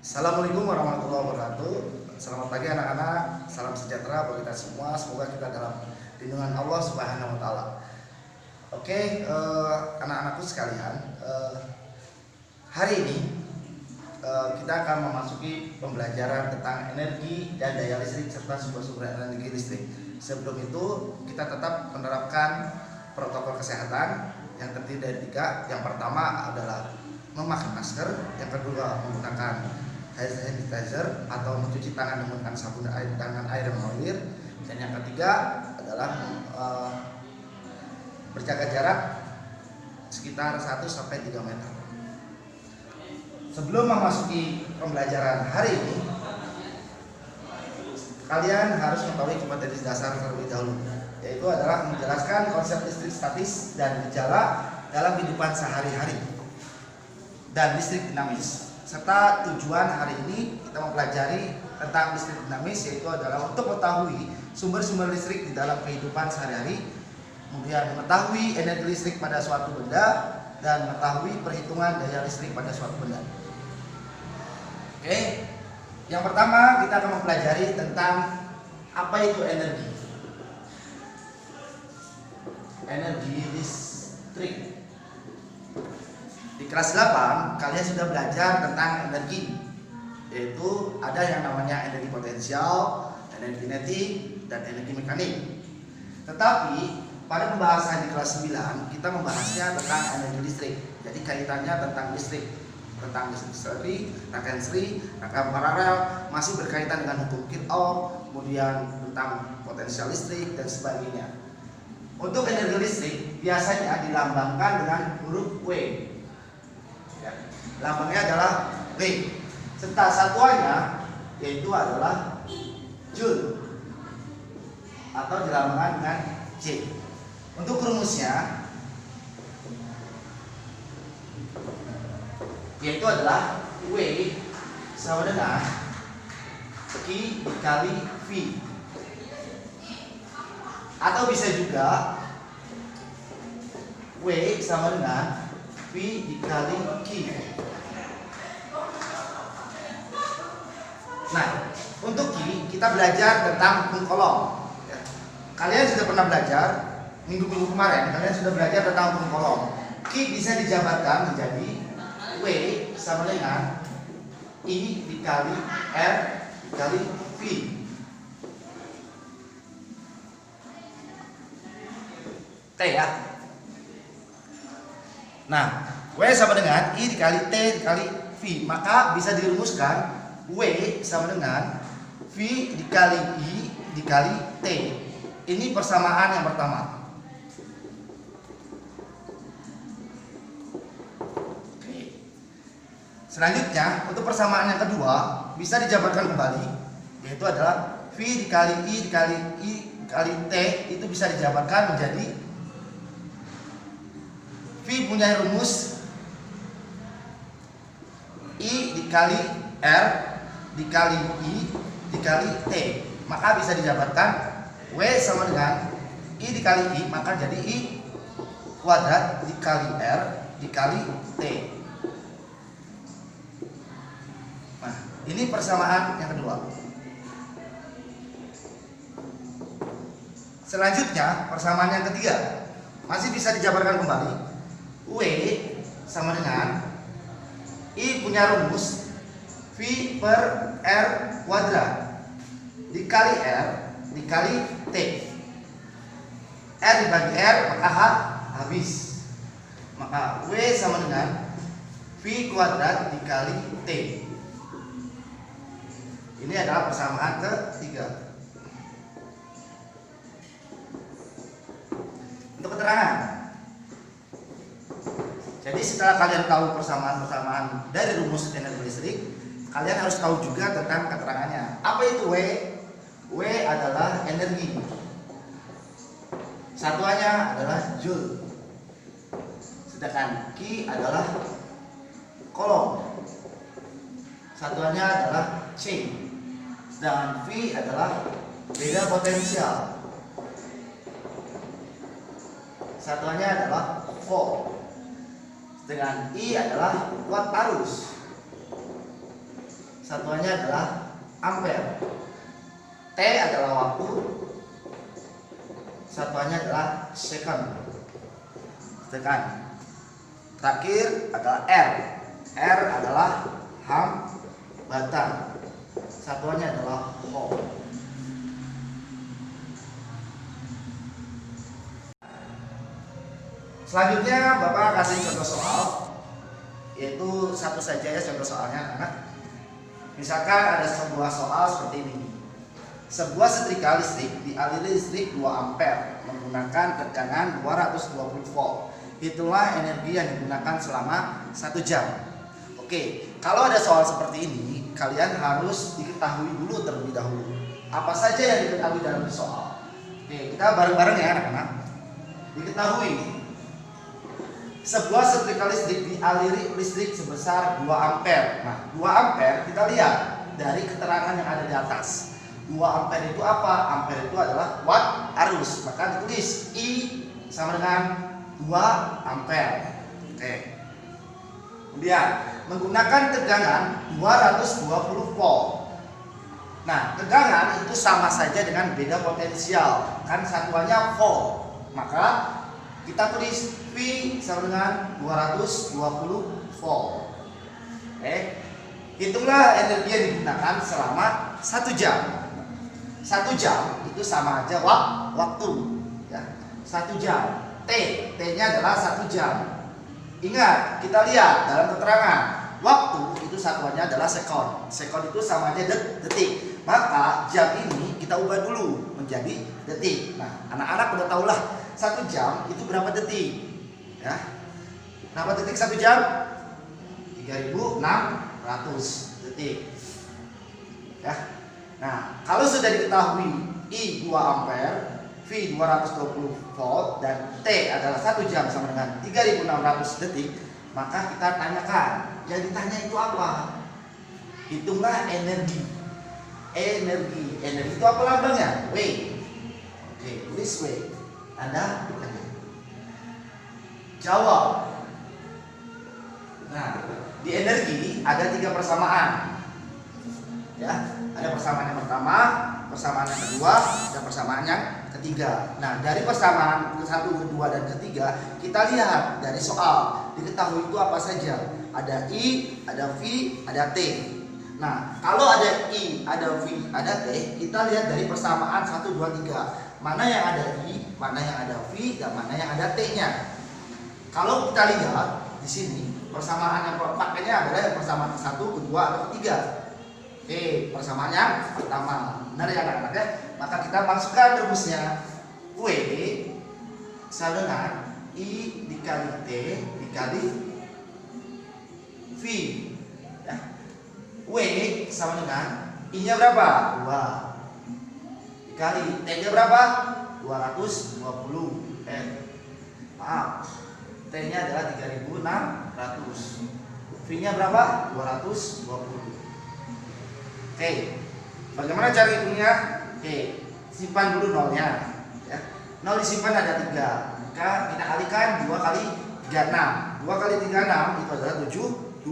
Assalamualaikum warahmatullahi wabarakatuh. Selamat pagi anak-anak. Salam sejahtera bagi kita semua. Semoga kita dalam lindungan Allah Subhanahu wa taala. Oke, anak-anakku sekalian, hari ini kita akan memasuki pembelajaran tentang energi dan daya listrik serta sumber-sumber energi listrik. Sebelum itu, kita tetap menerapkan protokol kesehatan yang terdiri dari 3. Yang pertama adalah memakai masker, yang kedua menggunakan hand sanitizer atau mencuci tangan menggunakan sabun dengan air yang mengalir, dan yang ketiga adalah berjaga jarak sekitar 1-3 meter. Sebelum memasuki pembelajaran hari ini, kalian harus mengetahui kompetensi dasar terlebih dahulu, yaitu adalah menjelaskan konsep listrik statis dan gejala dalam kehidupan sehari-hari dan listrik dinamis. Serta tujuan hari ini kita mempelajari tentang listrik dinamis, yaitu adalah untuk mengetahui sumber-sumber listrik di dalam kehidupan sehari-hari, kemudian mengetahui energi listrik pada suatu benda, dan mengetahui perhitungan daya listrik pada suatu benda. Oke, yang pertama kita akan mempelajari tentang apa itu energi. Energi listrik. Di kelas 8 kalian sudah belajar tentang energi, yaitu ada yang namanya energi potensial, energi kinetik, dan energi mekanik. Tetapi pada pembahasan di kelas 9 kita membahasnya tentang energi listrik. Jadi kaitannya tentang listrik, tentang listrik seri, rangkaian seri, rangkaian paralel, masih berkaitan dengan hukum Kirchhoff, kemudian tentang potensial listrik dan sebagainya. Untuk energi listrik biasanya dilambangkan dengan huruf W. Lambangnya adalah W. Serta satuannya yaitu adalah Joule atau dilambangkan dengan J. Untuk rumusnya yaitu adalah W sama dengan Q dikali V, atau bisa juga W sama dengan V dikali Q. Nah, untuk Q kita belajar tentang hukum Coulomb. Kalian sudah pernah belajar minggu-minggu kemarin, kalian sudah belajar tentang hukum Coulomb. Q bisa dijabarkan menjadi W sama dengan I dikali R dikali V. T ya. Nah, W sama dengan I dikali T dikali V, maka bisa dirumuskan W sama dengan V dikali I dikali T. Ini persamaan yang pertama. Oke. Selanjutnya, untuk persamaan yang kedua bisa dijabarkan kembali, yaitu adalah V dikali I dikali I dikali T, itu bisa dijabarkan menjadi V punya rumus I dikali R dikali I dikali T, maka bisa dijabarkan W sama dengan I dikali I, maka jadi I kuadrat dikali R dikali T. Nah, ini persamaan yang kedua. Selanjutnya, persamaan yang ketiga masih bisa dijabarkan kembali. W sama dengan I punya rumus V per R kuadrat dikali R dikali T. R dibagi R maka H habis, maka W sama dengan V kuadrat dikali T. Ini adalah persamaan ketiga. Untuk keterangan, jadi setelah kalian tahu persamaan-persamaan dari rumus energi listrik, kalian harus tahu juga tentang keterangannya. Apa itu W? W adalah energi. Satuannya adalah Joule. Sedangkan Q adalah Coulomb. Satuannya adalah C. Sedangkan V adalah beda potensial. Satuannya adalah volt. Dengan I adalah watt arus. satuannya adalah ampere. T adalah waktu, satuannya adalah second. Tekan. Terakhir adalah R. R adalah hambatan, satuannya adalah ohm. Selanjutnya Bapak kasih contoh soal, yaitu satu saja ya contoh soalnya anak. Misalkan ada sebuah soal seperti ini. Sebuah setrika listrik dialiri listrik 2 ampere menggunakan tekanan 220 volt. Itulah energi yang digunakan selama 1 jam. Oke, kalau ada soal seperti ini, kalian harus diketahui dulu terlebih dahulu apa saja yang diketahui dalam soal. Oke, kita bareng-bareng ya anak-anak. Diketahui sebuah setrika listrik dialiri listrik sebesar 2 ampere. Nah, 2 ampere kita lihat dari keterangan yang ada di atas. 2 ampere itu apa? Ampere itu adalah watt arus. Maka ditulis I sama dengan 2 ampere. Oke. Kemudian menggunakan tegangan 220 volt. Nah, tegangan itu sama saja dengan beda potensial. Kan satuannya volt. Maka kita tulis V sama dengan 220 volt. Oke. Hitunglah energi yang digunakan selama 1 jam. 1 jam itu sama aja waktu ya. 1 jam. T-nya adalah 1 jam. Ingat, kita lihat dalam keterangan waktu itu satuannya adalah sekon. Sekon itu sama aja detik. Maka jam ini kita ubah dulu menjadi detik. Nah, anak-anak udah tahulah 1 jam itu berapa detik ya. Berapa detik 1 jam? 3600 detik ya. Nah, kalau sudah diketahui I 2 ampere, V 220 volt, dan T adalah 1 jam sama dengan 3600 detik, maka kita tanyakan, yang ditanya itu apa? Hitunglah energi. Energi itu apa lambangnya? W. Oke, tulis W. Anda jawab. Nah, di energi ada 3 persamaan. Ya, ada persamaan yang pertama, persamaan yang kedua, dan persamaan yang ketiga. Nah, dari persamaan ke-1, kedua, dan ketiga, kita lihat dari soal diketahui itu apa saja. Ada I, ada V, ada T. Nah, kalau ada I, ada V, ada T, kita lihat dari persamaan 1, 2, 3. Mana yang ada I, mana yang ada V, dan mana yang ada T-nya. Kalau kita lihat di sini, persamaan yang pakainya adalah yang persamaan ke-1, kedua, atau ketiga. Oke, persamaan yang pertama. Benar ya anak-anak ya? Maka kita masukkan rumusnya. W sama dengan I dikali T dikali V ya. W sama dengan I-nya berapa? 2 dikali T-nya berapa? 220. Maaf, T-nya adalah 3600. V-nya berapa? 220. Oke, bagaimana cara hitungnya? Oke, simpan dulu nolnya ya. Nol disimpan ada 3, maka kita kalikan 2 kali 36. 2 kali 36 itu adalah 72.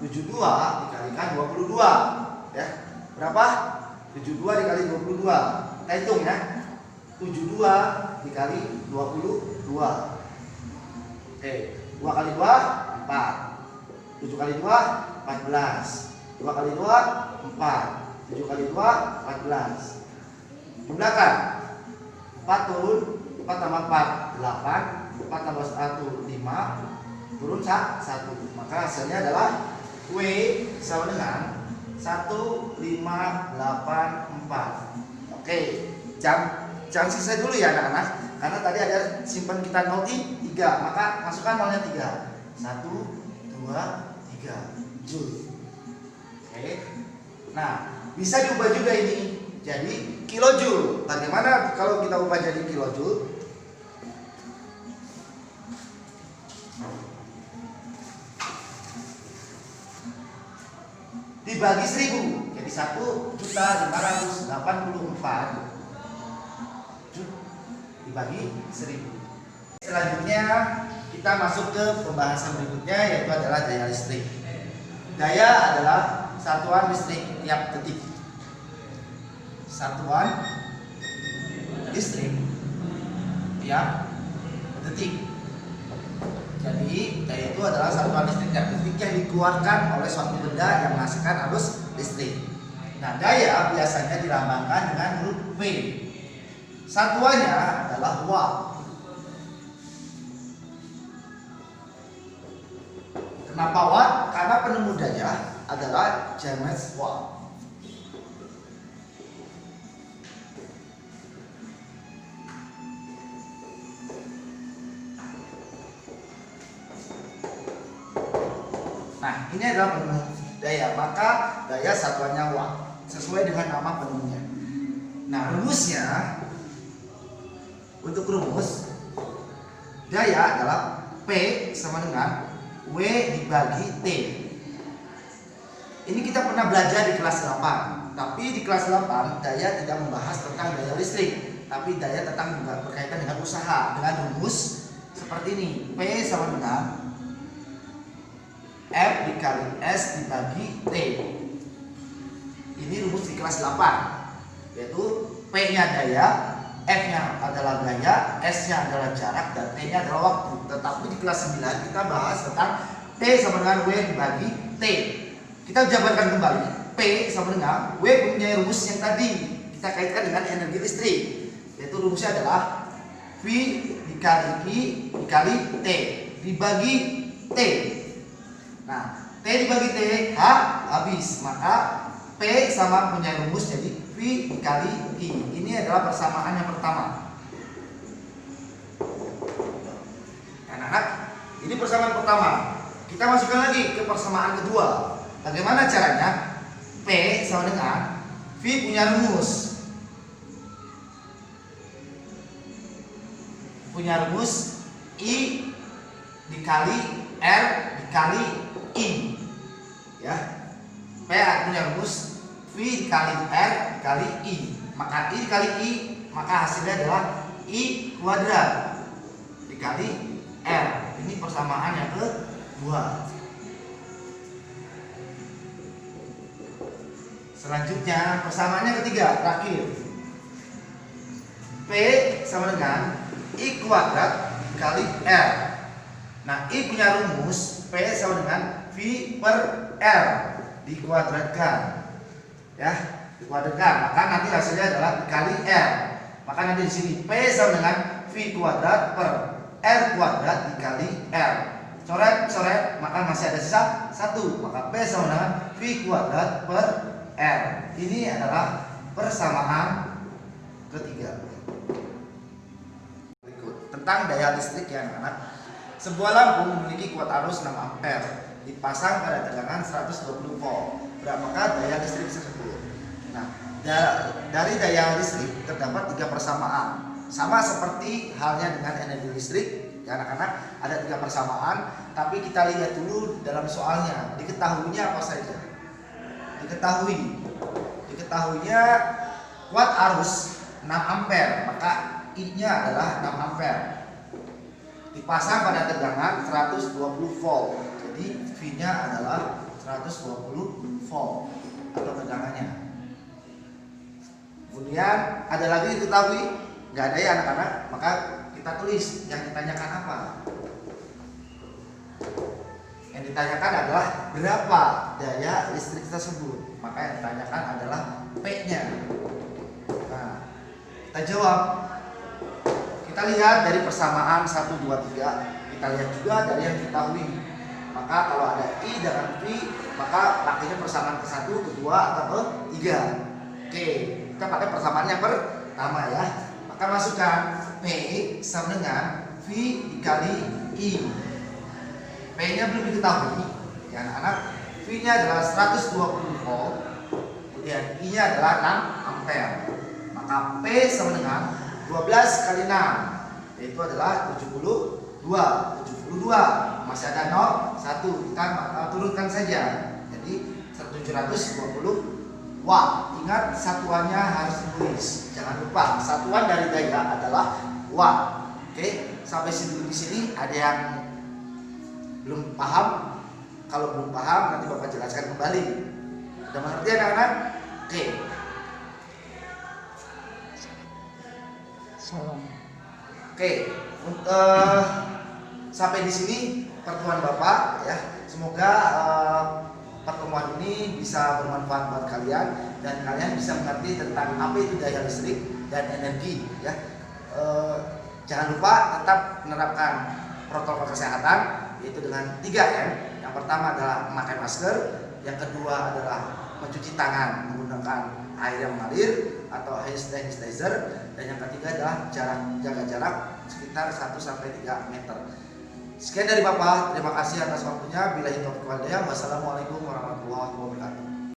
72 dikalikan 22 ya. Berapa? 72 dikali 22. Kita hitung ya. 72 dikali 22. Oke, 2 kali 2 4. 7 kali 2 14. 2 kali 2 4. 7 kali 2 14. Jumlahkan 4 turun 4 tambah 4 8. 4 tambah 1 5. Turun 1. Maka hasilnya adalah W sama dengan 1584. Oke, jangan selesai dulu ya anak-anak, karena tadi ada simpan kita 0 3, maka masukkan nolnya 3. 1 2 3 Joule. Oke. Nah, bisa diubah juga ini jadi kilojoule. Bagaimana kalau kita ubah jadi kilojoule? Dibagi 1000, jadi 1.584 dibagi 1000. Selanjutnya kita masuk ke pembahasan berikutnya, yaitu adalah daya listrik. Daya adalah satuan listrik tiap detik. Satuan listrik tiap detik. Jadi daya itu adalah satuan listrik tiap detik yang dikeluarkan oleh suatu benda yang menghasilkan arus listrik. Nah, daya biasanya dilambangkan dengan huruf V. Satuannya adalah watt. Kenapa watt? Karena penemu daya adalah James Watt. Nah, ini adalah penemu daya, maka daya satuannya watt sesuai dengan nama penemunya. Nah, rumusnya, untuk rumus daya adalah P sama dengan W dibagi T. Ini kita pernah belajar di kelas 8, tapi di kelas 8 daya tidak membahas tentang daya listrik, tapi daya tentang berkaitan dengan usaha, dengan rumus seperti ini. P sama dengan F dikali S dibagi T. Ini rumus di kelas 8, yaitu P-nya daya, F-nya adalah gaya, S-nya adalah jarak, dan T-nya adalah waktu. Tetapi di kelas 9 kita bahas tentang P sama dengan W dibagi T. Kita jabarkan kembali. P sama dengan W punya rumus yang tadi kita kaitkan dengan energi listrik, yaitu rumusnya adalah V dikali I dikali T dibagi T. Nah, T dibagi T, H habis, maka P sama punya rumus jadi V dikali I. Ini adalah persamaan yang pertama. Anak-anak, ini persamaan pertama. Kita masukkan lagi ke persamaan kedua. Bagaimana caranya? P sama dengan V punya rumus. Punya rumus I dikali R dikali I. Ya. P punya rumus V dikali R dikali I. Maka I dikali I, maka hasilnya adalah I kuadrat dikali R. Ini persamaan yang kedua. Selanjutnya persamaannya ketiga, terakhir. P sama dengan I kuadrat dikali R. Nah, I punya rumus P sama dengan V per R dikuadratkan. Ya, dikuadratkan. Maka nanti hasilnya adalah dikali R. Maka nanti di sini P sama dengan V kuadrat per R kuadrat dikali R. Coret, maka masih ada sisa 1. Maka P sama dengan V kuadrat per R. Ini adalah persamaan ketiga. Berikut tentang daya listrik ya anak-anak. Sebuah lampu memiliki kuat arus 6 ampere dipasang pada tegangan 120 volt. Berapakah daya listrik tersebut? Nah, dari daya listrik terdapat 3 persamaan. Sama seperti halnya dengan energi listrik ya anak-anak, ada 3 persamaan, tapi kita lihat dulu dalam soalnya. Diketahuinya apa saja? Diketahuinya kuat arus 6 ampere, maka I-nya adalah 6 ampere. Dipasang pada tegangan 120 volt. Jadi V-nya adalah 120 volt atau tegangannya. Kemudian ada lagi diketahui, nggak ada ya anak-anak, maka kita tulis yang ditanyakan apa. Yang ditanyakan adalah berapa daya listrik tersebut. Maka yang ditanyakan adalah P-nya. Nah, kita jawab. Kita lihat dari persamaan 1, 2, 3. Kita lihat juga dari yang diketahui. Maka kalau ada I dengan V, maka pakainya persamaan ke-1, ke-2, atau ke-3. Oke, kita pakai persamaan yang pertama ya. Maka masukkan P sama dengan V dikali I. P-nya belum diketahui ya anak-anak. V-nya adalah 120 volt, kemudian I-nya adalah 6 ampere. Maka P sama dengan 12 kali 6, yaitu adalah 72. Masih ada 0, 1. Kita turunkan saja. Jadi 720 watt. Ingat satuannya harus ditulis. Jangan lupa satuan dari daya adalah watt. Oke, sampai di sini ada yang belum paham? Kalau belum paham nanti Bapak jelaskan kembali. Udah mengerti anak-anak? Oke. Salam. Oke, sampai di sini pertemuan Bapak ya. Semoga pertemuan ini bisa bermanfaat buat kalian dan kalian bisa mengerti tentang apa itu daya listrik dan energi ya. Jangan lupa tetap menerapkan protokol kesehatan, yaitu dengan 3M. Yang pertama adalah memakai masker, yang kedua adalah mencuci tangan menggunakan air yang mengalir atau hand sanitizer, dan yang ketiga adalah jaga jarak sekitar 1-3 meter. Sekian dari Bapak, terima kasih atas waktunya. Billahi taufiq wal hidayah. Wassalamualaikum warahmatullahi wabarakatuh.